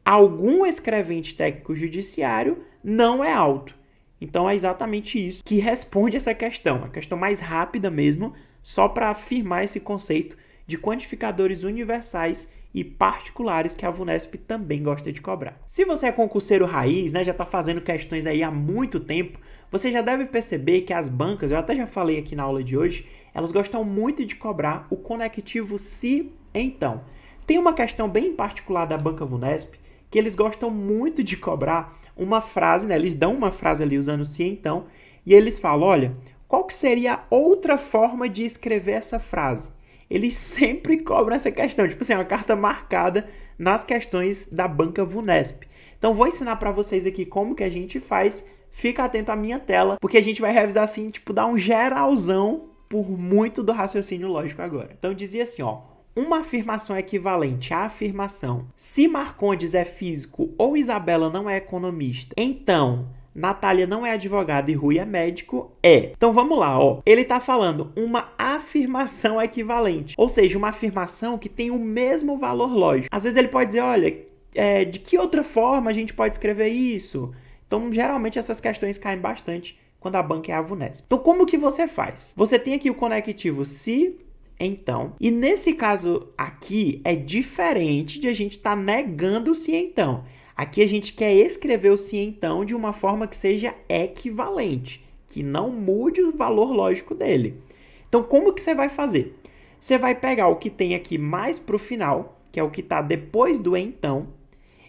algum escrevente técnico judiciário não é auto. Então é exatamente isso que responde essa questão, a questão mais rápida mesmo, só para afirmar esse conceito de quantificadores universais e particulares que a VUNESP também gosta de cobrar. Se você é concurseiro raiz, né, já está fazendo questões aí há muito tempo, você já deve perceber que as bancas, eu até já falei aqui na aula de hoje, elas gostam muito de cobrar o conectivo se, então. Tem uma questão bem particular da banca VUNESP, que eles gostam muito de cobrar uma frase, né, eles dão uma frase ali usando se, então, e eles falam, olha, qual que seria a outra forma de escrever essa frase? Eles sempre cobram essa questão, tipo assim, uma carta marcada nas questões da banca VUNESP. Então, vou ensinar para vocês aqui como que a gente faz. Fica atento à minha tela, porque a gente vai revisar assim, tipo, dar um geralzão por muito do raciocínio lógico agora. Então, dizia assim, ó, uma afirmação equivalente à afirmação se Marcondes é físico ou Isabela não é economista, então Natália não é advogada e Rui é médico, é. Então vamos lá, ó. Ele tá falando uma afirmação equivalente, ou seja, uma afirmação que tem o mesmo valor lógico. Às vezes ele pode dizer, olha, de que outra forma a gente pode escrever isso? Então, geralmente essas questões caem bastante quando a banca é a VUNESP. Então, como que você faz? Você tem aqui o conectivo se, então, e nesse caso aqui é diferente de a gente estar negando o se, então. Aqui a gente quer escrever o se, então, de uma forma que seja equivalente, que não mude o valor lógico dele. Então, como que você vai fazer? Você vai pegar o que tem aqui mais para o final, que é o que está depois do então,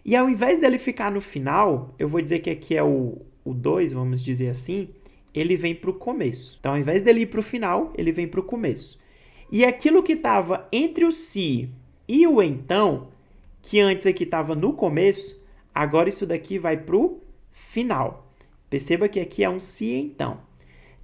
e ao invés dele ficar no final, eu vou dizer que aqui é o 2, vamos dizer assim, ele vem para o começo. Então, ao invés dele ir para o final, ele vem para o começo. E aquilo que estava entre o se e o então, que antes aqui estava no começo, agora isso daqui vai para o final. Perceba que aqui é um se então.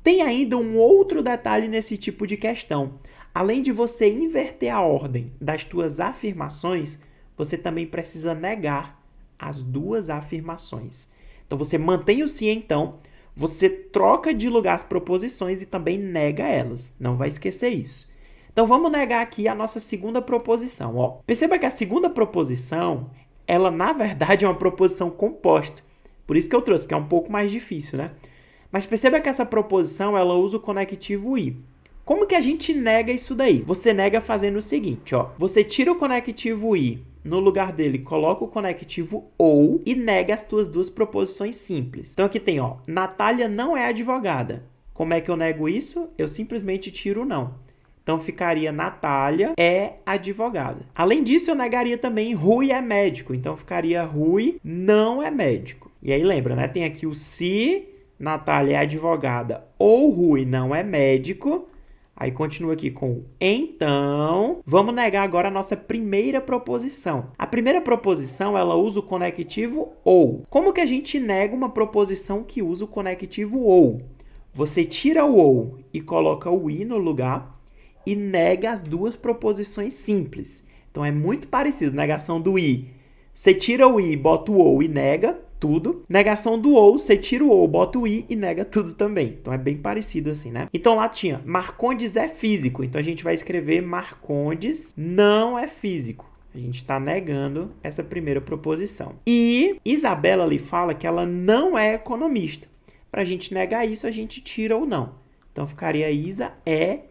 Tem ainda um outro detalhe nesse tipo de questão. Além de você inverter a ordem das tuas afirmações, você também precisa negar as duas afirmações. Então, você mantém o se então, você troca de lugar as proposições e também nega elas. Não vai esquecer isso. Então, vamos negar aqui a nossa segunda proposição. Ó. Perceba que a segunda proposição, ela na verdade é uma proposição composta. Por isso que eu trouxe, porque é um pouco mais difícil, né? Mas perceba que essa proposição, ela usa o conectivo i. Como que a gente nega isso daí? Você nega fazendo o seguinte, ó. Você tira o conectivo i, no lugar dele, coloca o conectivo ou e nega as tuas duas proposições simples. Então aqui tem, ó, Natália não é advogada. Como é que eu nego isso? Eu simplesmente tiro o não. Então ficaria Natália é advogada. Além disso, eu negaria também Rui é médico. Então ficaria Rui não é médico. E aí lembra, né? Tem aqui o se Natália é advogada ou Rui não é médico. Aí continua aqui com então. Vamos negar agora a nossa primeira proposição. A primeira proposição, ela usa o conectivo ou. Como que a gente nega uma proposição que usa o conectivo ou? Você tira o ou e coloca o i no lugar e nega as duas proposições simples. Então é muito parecido. Negação do i. Você tira o i, bota o ou e nega tudo. Negação do ou, você tira o ou, bota o i e nega tudo também. Então é bem parecido assim, né? Então lá tinha Marcondes é físico. Então a gente vai escrever Marcondes não é físico. A gente está negando essa primeira proposição. E Isabela ali fala que ela não é economista. Para a gente negar isso, a gente tira o não. Então ficaria Isa é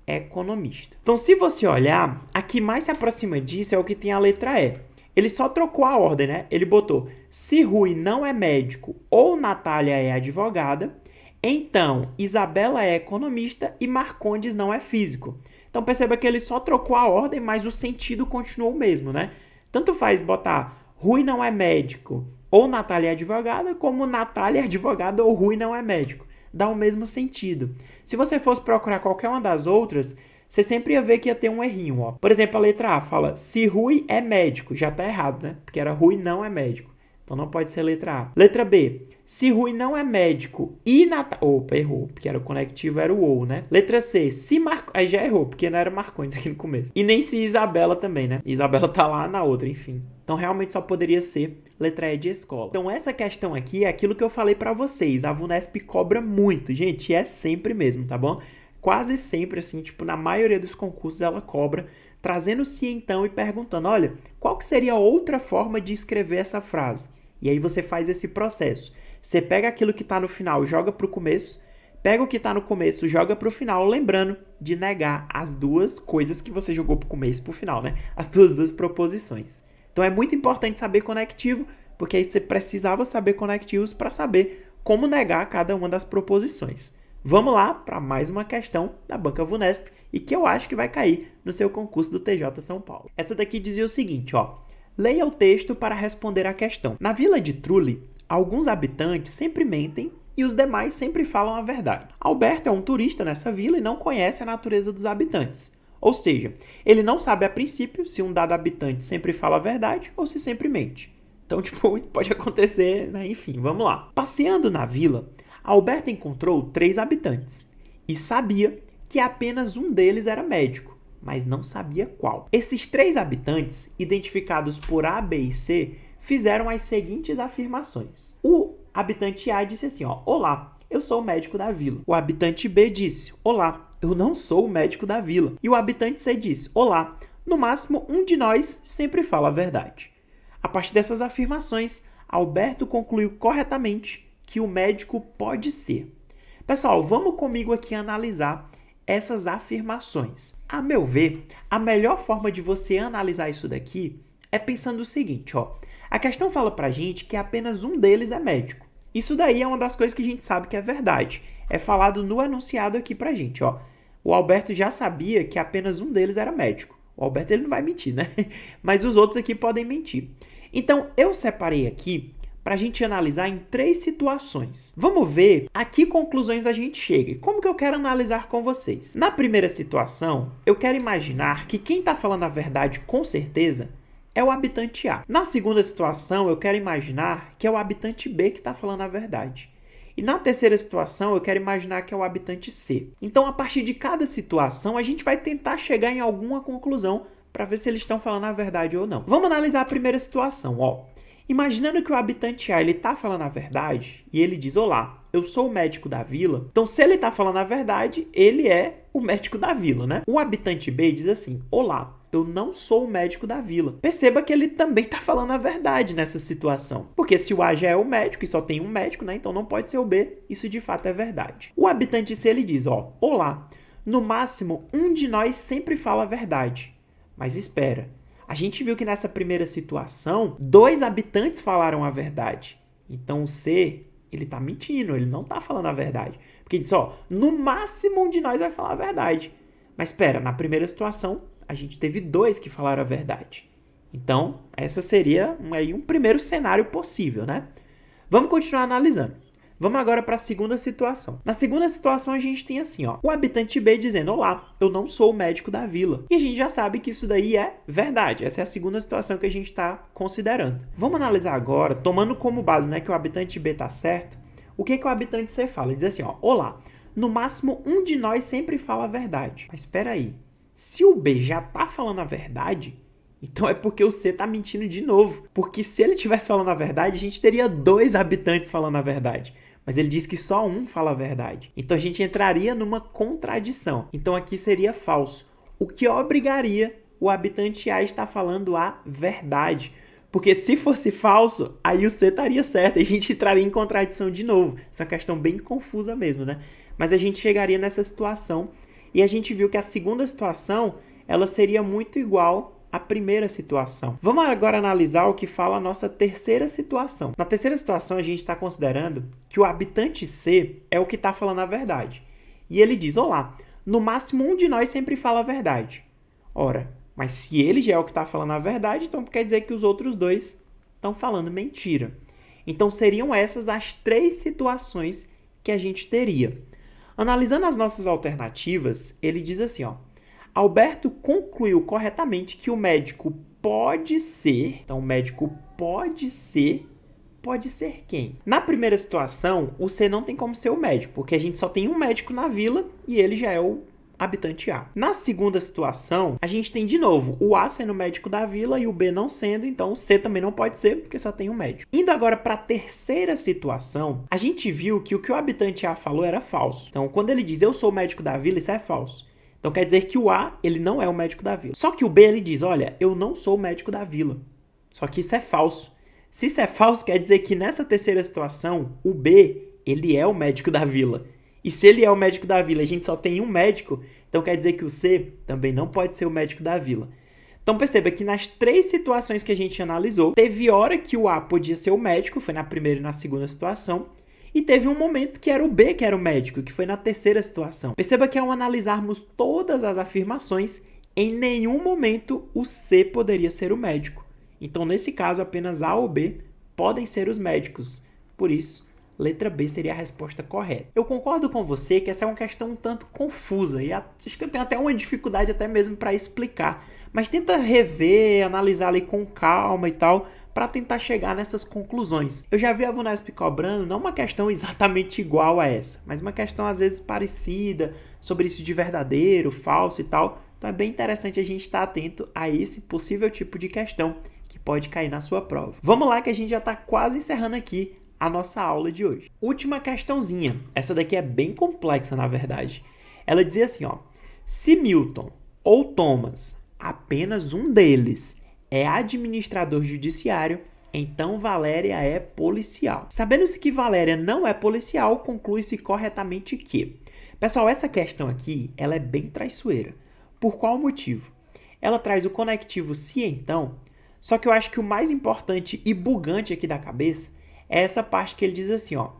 economista. Então se você olhar, a que mais se aproxima disso é o que tem a letra E. Ele só trocou a ordem, né? Ele botou, se Rui não é médico ou Natália é advogada, então Isabela é economista e Marcondes não é físico. Então perceba que ele só trocou a ordem, mas o sentido continuou o mesmo, né? Tanto faz botar Rui não é médico ou Natália é advogada, como Natália é advogada ou Rui não é médico. Dá o mesmo sentido. Se você fosse procurar qualquer uma das outras, você sempre ia ver que ia ter um errinho, ó. Por exemplo, a letra A fala, se Rui é médico. Já tá errado, né? Porque era Rui não é médico. Então não pode ser letra A. Letra B, se Rui não é médico e Natália... Opa, errou, porque era o conectivo, era o ou, né? Letra C, se Aí já errou, porque não era Marcondes aqui no começo. E nem se Isabela também, né? Isabela tá lá na outra, enfim. Então realmente só poderia ser letra E de escola. Então essa questão aqui é aquilo que eu falei pra vocês. A VUNESP cobra muito, gente, é sempre mesmo, tá bom? Quase sempre, assim, tipo, na maioria dos concursos ela cobra trazendo-se então e perguntando, olha, qual que seria outra forma de escrever essa frase? E aí você faz esse processo. Você pega aquilo que está no final, joga para o começo, pega o que está no começo, joga para o final, lembrando de negar as duas coisas que você jogou para o começo e para o final, né? As duas proposições. Então é muito importante saber conectivo, porque aí você precisava saber conectivos para saber como negar cada uma das proposições. Vamos lá para mais uma questão da Banca Vunesp e que eu acho que vai cair no seu concurso do TJ São Paulo. Essa daqui dizia o seguinte, ó. Leia o texto para responder a questão. Na vila de Trulli, alguns habitantes sempre mentem e os demais sempre falam a verdade. Alberto é um turista nessa vila e não conhece a natureza dos habitantes. Ou seja, ele não sabe a princípio se um dado habitante sempre fala a verdade ou se sempre mente. Então, pode acontecer, né? Enfim, vamos lá. Passeando na vila, Alberto encontrou 3 habitantes e sabia que apenas um deles era médico, mas não sabia qual. Esses 3 habitantes, identificados por A, B e C, fizeram as seguintes afirmações. O habitante A disse assim, ó, olá, eu sou o médico da vila. O habitante B disse, olá, eu não sou o médico da vila. E o habitante C disse, olá, no máximo um de nós sempre fala a verdade. A partir dessas afirmações, Alberto concluiu corretamente que o médico pode ser. Pessoal, vamos comigo aqui analisar essas afirmações. A meu ver, a melhor forma de você analisar isso daqui é pensando o seguinte, ó. A questão fala pra gente que apenas um deles é médico. Isso daí é uma das coisas que a gente sabe que é verdade. É falado no enunciado aqui pra gente, ó. O Alberto já sabia que apenas um deles era médico. O Alberto ele não vai mentir, né? Mas os outros aqui podem mentir. Então, eu separei aqui para a gente analisar em 3 situações. Vamos ver a que conclusões a gente chega e como que eu quero analisar com vocês. Na primeira situação, eu quero imaginar que quem está falando a verdade com certeza é o habitante A. Na segunda situação, eu quero imaginar que é o habitante B que está falando a verdade. E na terceira situação, eu quero imaginar que é o habitante C. Então, a partir de cada situação, a gente vai tentar chegar em alguma conclusão para ver se eles estão falando a verdade ou não. Vamos analisar a primeira situação, ó. Imaginando que o habitante A está falando a verdade e ele diz, olá, eu sou o médico da vila. Então, se ele está falando a verdade, ele é o médico da vila, né? O habitante B diz assim, olá, eu não sou o médico da vila. Perceba que ele também está falando a verdade nessa situação. Porque se o A já é o médico e só tem um médico, né? Então não pode ser o B. Isso de fato é verdade. O habitante C, ele diz, ó, olá, no máximo um de nós sempre fala a verdade. Mas espera, a gente viu que nessa primeira situação, 2 habitantes falaram a verdade. Então o C, ele tá mentindo, ele não tá falando a verdade. Porque ele diz, ó, no máximo um de nós vai falar a verdade. Mas espera, na primeira situação, a gente teve 2 que falaram a verdade. Então, essa seria um primeiro cenário possível, né? Vamos continuar analisando. Vamos agora para a segunda situação. Na segunda situação, a gente tem assim, ó, o habitante B dizendo, olá, eu não sou o médico da vila. E a gente já sabe que isso daí é verdade. Essa é a segunda situação que a gente está considerando. Vamos analisar agora, tomando como base, né, que o habitante B está certo, o que o habitante C fala? Ele diz assim, ó, olá, no máximo um de nós sempre fala a verdade. Mas espera aí, se o B já está falando a verdade, então é porque o C está mentindo de novo. Porque se ele estivesse falando a verdade, a gente teria 2 habitantes falando a verdade. Mas ele diz que só um fala a verdade. Então a gente entraria numa contradição. Então aqui seria falso. O que obrigaria o habitante A a estar falando a verdade. Porque se fosse falso, aí o C estaria certo. E a gente entraria em contradição de novo. Essa é uma questão bem confusa mesmo, né? Mas a gente chegaria nessa situação. E a gente viu que a segunda situação, ela seria muito igual a primeira situação. Vamos agora analisar o que fala a nossa terceira situação. Na terceira situação, a gente está considerando que o habitante C é o que está falando a verdade. E ele diz, olá, no máximo um de nós sempre fala a verdade. Ora, mas se ele já é o que está falando a verdade, então quer dizer que os outros 2 estão falando mentira. Então seriam essas as 3 situações que a gente teria. Analisando as nossas alternativas, ele diz assim, ó, Alberto concluiu corretamente que o médico pode ser... Então, o médico pode ser quem? Na primeira situação, o C não tem como ser o médico, porque a gente só tem um médico na vila e ele já é o habitante A. Na segunda situação, a gente tem de novo o A sendo o médico da vila e o B não sendo, então o C também não pode ser, porque só tem um médico. Indo agora para a terceira situação, a gente viu que o habitante A falou era falso. Então, quando ele diz eu sou o médico da vila, isso é falso. Então quer dizer que o A, ele não é o médico da vila. Só que o B, ele diz, olha, eu não sou o médico da vila. Só que isso é falso. Se isso é falso, quer dizer que nessa terceira situação, o B, ele é o médico da vila. E se ele é o médico da vila e a gente só tem um médico, então quer dizer que o C também não pode ser o médico da vila. Então perceba que nas 3 situações que a gente analisou, teve hora que o A podia ser o médico, foi na primeira e na segunda situação, e teve um momento que era o B que era o médico, que foi na terceira situação. Perceba que ao analisarmos todas as afirmações, em nenhum momento o C poderia ser o médico. Então, nesse caso, apenas A ou B podem ser os médicos. Por isso, letra B seria a resposta correta. Eu concordo com você que essa é uma questão um tanto confusa e acho que eu tenho até uma dificuldade até mesmo para explicar. Mas tenta rever, analisar ali com calma e tal, para tentar chegar nessas conclusões. Eu já vi a VUNESP cobrando não uma questão exatamente igual a essa, mas uma questão às vezes parecida, sobre isso de verdadeiro, falso e tal. Então é bem interessante a gente estar atento a esse possível tipo de questão que pode cair na sua prova. Vamos lá que a gente já está quase encerrando aqui a nossa aula de hoje. Última questãozinha. Essa daqui é bem complexa, na verdade. Ela dizia assim, ó. Se Milton ou Thomas, apenas um deles, é administrador judiciário, então Valéria é policial. Sabendo-se que Valéria não é policial, conclui-se corretamente que... Pessoal, essa questão aqui, ela é bem traiçoeira. Por qual motivo? Ela traz o conectivo se então, só que eu acho que o mais importante e bugante aqui da cabeça é essa parte que ele diz assim, ó.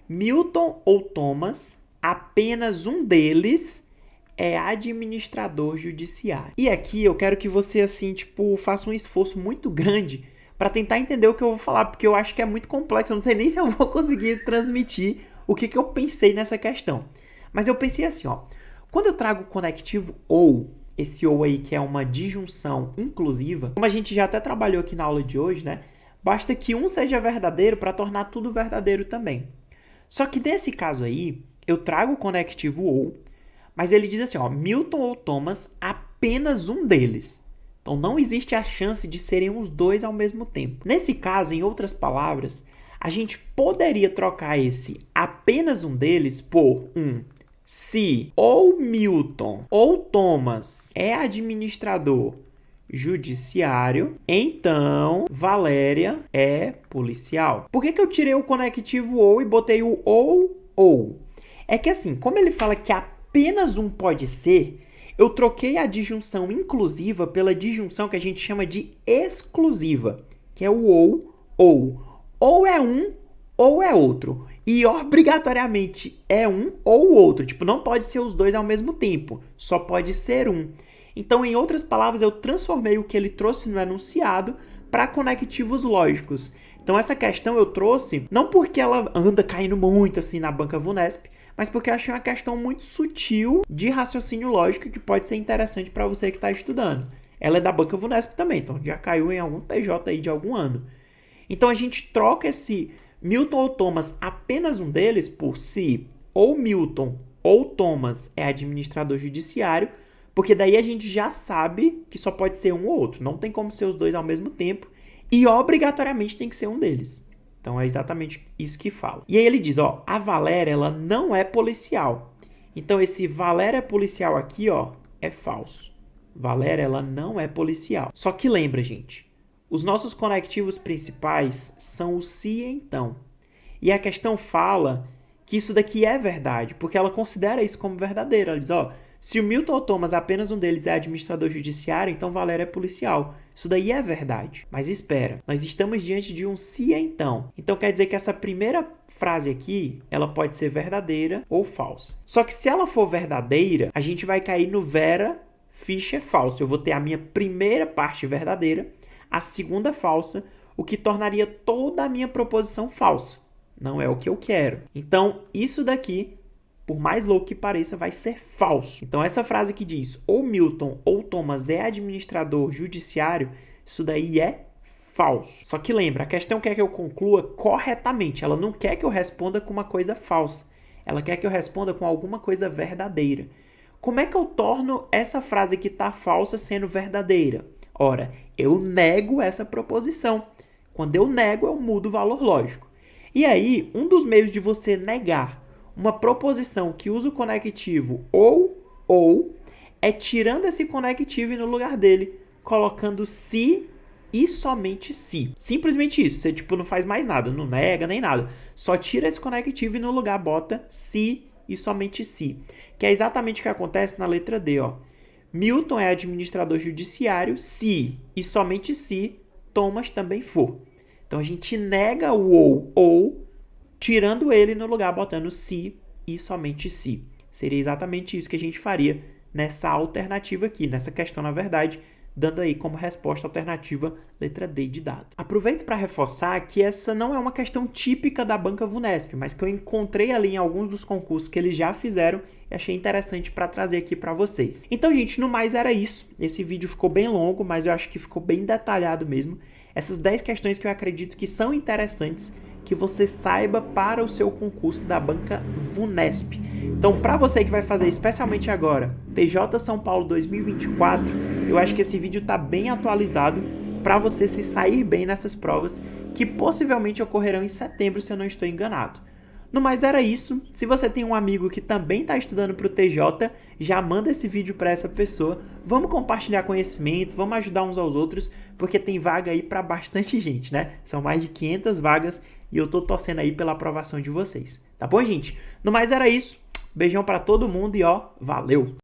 Milton ou Thomas, apenas um deles é administrador judiciário. E aqui eu quero que você, assim, faça um esforço muito grande para tentar entender o que eu vou falar, porque eu acho que é muito complexo, eu não sei nem se eu vou conseguir transmitir o que eu pensei nessa questão. Mas eu pensei assim, ó. Quando eu trago o conectivo ou, esse ou aí que é uma disjunção inclusiva, como a gente já até trabalhou aqui na aula de hoje, né? Basta que um seja verdadeiro para tornar tudo verdadeiro também. Só que nesse caso aí, eu trago o conectivo ou, mas ele diz assim, ó, Milton ou Thomas, apenas um deles. Então não existe a chance de serem os dois ao mesmo tempo. Nesse caso, em outras palavras, a gente poderia trocar esse apenas um deles por um se ou Milton ou Thomas é administrador judiciário, então Valéria é policial. Por que eu tirei o conectivo ou e botei o ou? É que assim, como ele fala que apenas um pode ser, eu troquei a disjunção inclusiva pela disjunção que a gente chama de exclusiva, que é o ou. Ou é um ou é outro. E obrigatoriamente é um ou outro. Não pode ser os dois ao mesmo tempo. Só pode ser um. Então, em outras palavras, eu transformei o que ele trouxe no enunciado para conectivos lógicos. Então, essa questão eu trouxe não porque ela anda caindo muito assim na banca VUNESP, mas porque eu achei uma questão muito sutil de raciocínio lógico que pode ser interessante para você que está estudando. Ela é da banca VUNESP também, então já caiu em algum TJ aí de algum ano. Então, a gente troca esse Milton ou Thomas, apenas um deles, por se ou Milton ou Thomas é administrador judiciário, porque daí a gente já sabe que só pode ser um ou outro. Não tem como ser os dois ao mesmo tempo e obrigatoriamente tem que ser um deles. Então é exatamente isso que fala. E aí ele diz, ó, a Valéria, ela não é policial. Então esse Valéria é policial aqui, ó, é falso. Valéria, ela não é policial. Só que lembra, gente, os nossos conectivos principais são o se e então. E a questão fala que isso daqui é verdade, porque ela considera isso como verdadeiro. Ela diz, ó, se o Milton ou Thomas, apenas um deles é administrador judiciário, então Valéria é policial. Isso daí é verdade. Mas espera, nós estamos diante de um se e então. Então quer dizer que essa primeira frase aqui, ela pode ser verdadeira ou falsa. Só que se ela for verdadeira, a gente vai cair no vera, ficha, falso. Eu vou ter a minha primeira parte verdadeira, a segunda falsa, o que tornaria toda a minha proposição falsa. Não é o que eu quero. Então, isso daqui, por mais louco que pareça, vai ser falso. Então, essa frase que diz ou Milton ou Thomas é administrador judiciário, isso daí é falso. Só que lembra, a questão quer que eu conclua corretamente. Ela não quer que eu responda com uma coisa falsa. Ela quer que eu responda com alguma coisa verdadeira. Como é que eu torno essa frase que está falsa sendo verdadeira? Ora, eu nego essa proposição. Quando eu nego, eu mudo o valor lógico. E aí, um dos meios de você negar uma proposição que usa o conectivo ou é tirando esse conective no lugar dele, colocando se e somente se. Simplesmente isso. Você tipo não faz mais nada, não nega nem nada. Só tira esse conective e no lugar bota se e somente se. Que é exatamente o que acontece na letra D, ó. Milton é administrador judiciário se e somente se Thomas também for. Então a gente nega o ou, tirando ele no lugar, botando se e somente se. Seria exatamente isso que a gente faria nessa alternativa aqui, nessa questão, na verdade, dando aí como resposta alternativa letra D de dado. Aproveito para reforçar que essa não é uma questão típica da banca VUNESP, mas que eu encontrei ali em alguns dos concursos que eles já fizeram e achei interessante para trazer aqui para vocês. Então, gente, no mais era isso. Esse vídeo ficou bem longo, mas eu acho que ficou bem detalhado mesmo. Essas 10 questões que eu acredito que são interessantes que você saiba para o seu concurso da banca VUNESP. Então, para você que vai fazer especialmente agora, PJ São Paulo 2024, eu acho que esse vídeo está bem atualizado para você se sair bem nessas provas que possivelmente ocorrerão em setembro, se eu não estou enganado. No mais era isso. Se você tem um amigo que também está estudando para o TJ, já manda esse vídeo para essa pessoa. Vamos compartilhar conhecimento, vamos ajudar uns aos outros, porque tem vaga aí para bastante gente, né? São mais de 500 vagas e eu tô torcendo aí pela aprovação de vocês. Tá bom, gente? No mais era isso. Beijão para todo mundo e ó, valeu!